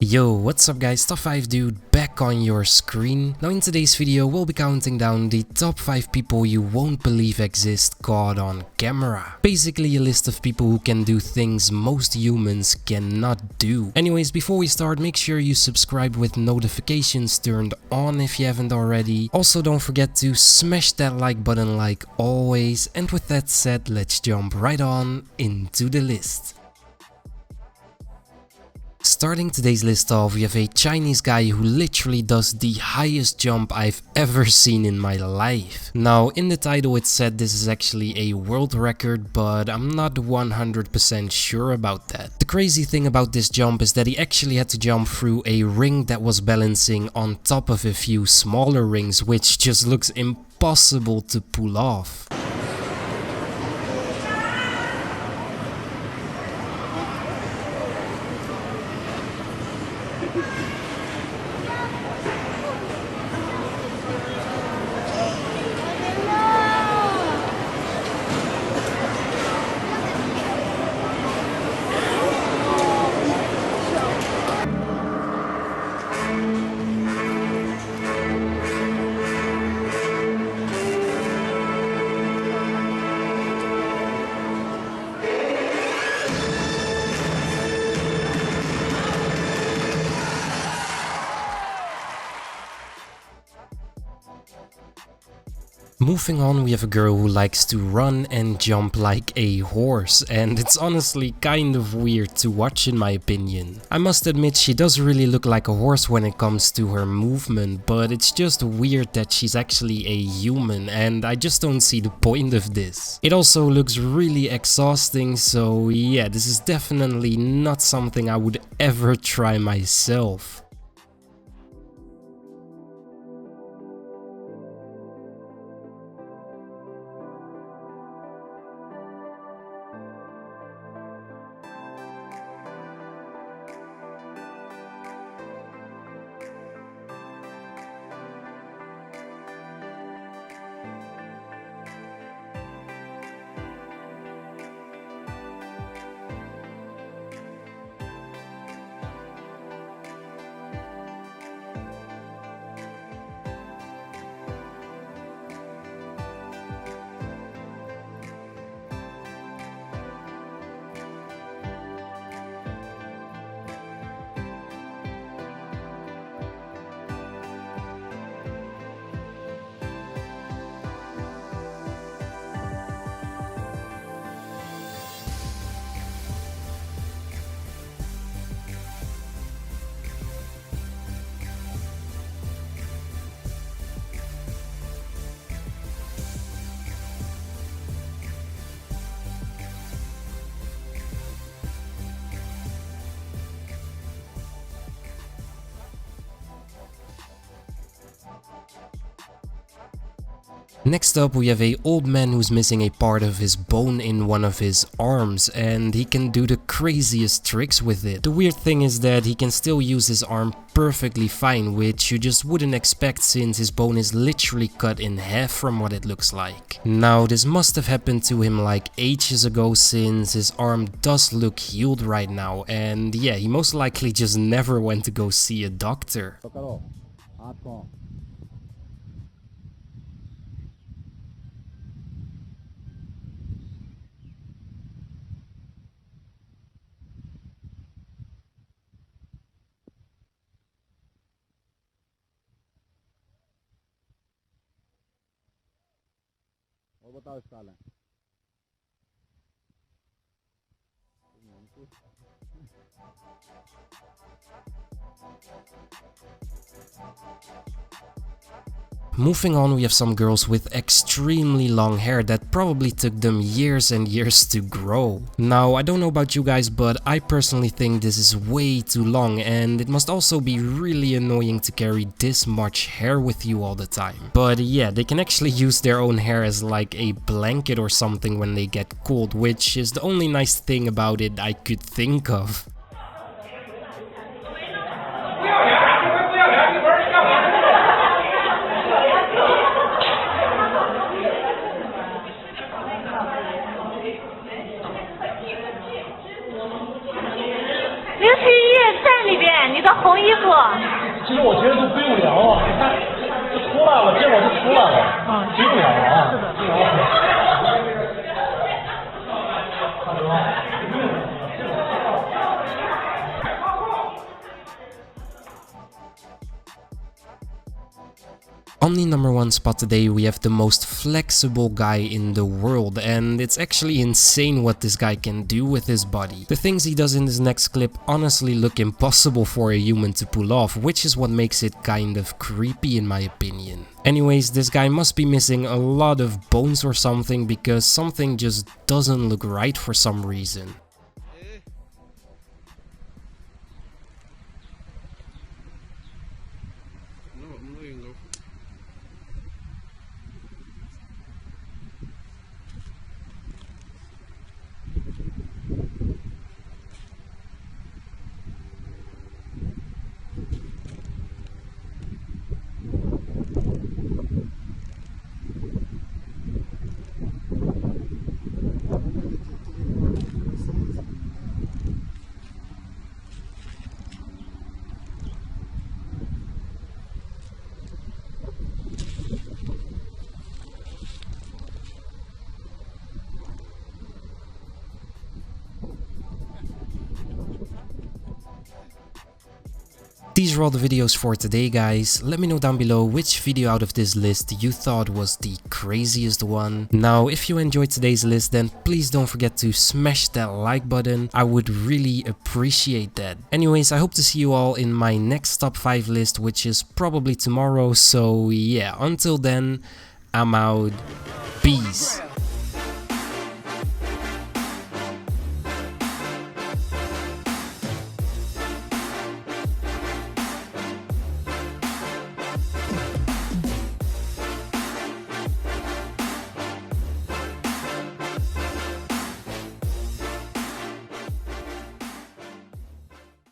Yo, what's up guys, Top 5 Dude back on your screen. Now in today's video we'll be counting down the top 5 people you won't believe exist caught on camera. Basically a list of people who can do things most humans cannot do. Anyways, before we start, make sure you subscribe with notifications turned on if you haven't already. Also don't forget to smash that like button like always, and with that said, let's jump right on into the list. Starting today's list off, we have a Chinese guy who literally does the highest jump I've ever seen in my life. Now in the title it said this is actually a world record, but I'm not 100% sure about that. The crazy thing about this jump is that he actually had to jump through a ring that was balancing on top of a few smaller rings, which just looks impossible to pull off. Moving on, we have a girl who likes to run and jump like a horse, and it's honestly kind of weird to watch in my opinion. I must admit she does really look like a horse when it comes to her movement, but it's just weird that she's actually a human and I just don't see the point of this. It also looks really exhausting, so yeah, this is definitely not something I would ever try myself. Next up, we have a old man who's missing a part of his bone in one of his arms, and he can do the craziest tricks with it. The weird thing is that he can still use his arm perfectly fine, which you just wouldn't expect since his bone is literally cut in half from what it looks like. Now this must have happened to him like ages ago, since his arm does look healed right now, and yeah, he most likely just never went to go see a doctor. बताओ इसका हाल है। Moving on, we have some girls with extremely long hair that probably took them years and years to grow. Now, I don't know about you guys, but I personally think this is way too long, and it must also be really annoying to carry this much hair with you all the time. But yeah, they can actually use their own hair as like a blanket or something when they get cold, which is the only nice thing about it I could think of. 红衣服。其实我觉得都不用量啊，你看这出来了，结果就出来了，不用量了啊。是的，不用量。看着吗？ On the number 1 spot today we have the most flexible guy in the world, and it's actually insane what this guy can do with his body. The things he does in this next clip honestly look impossible for a human to pull off, which is what makes it kind of creepy in my opinion. Anyways, this guy must be missing a lot of bones or something, because something just doesn't look right for some reason. These are all the videos for today, guys. Let me know down below which video out of this list you thought was the craziest one. Now, if you enjoyed today's list, then please don't forget to smash that like button. I would really appreciate that. Anyways, I hope to see you all in my next top 5 list, which is probably tomorrow. So yeah, until then, I'm out. Peace.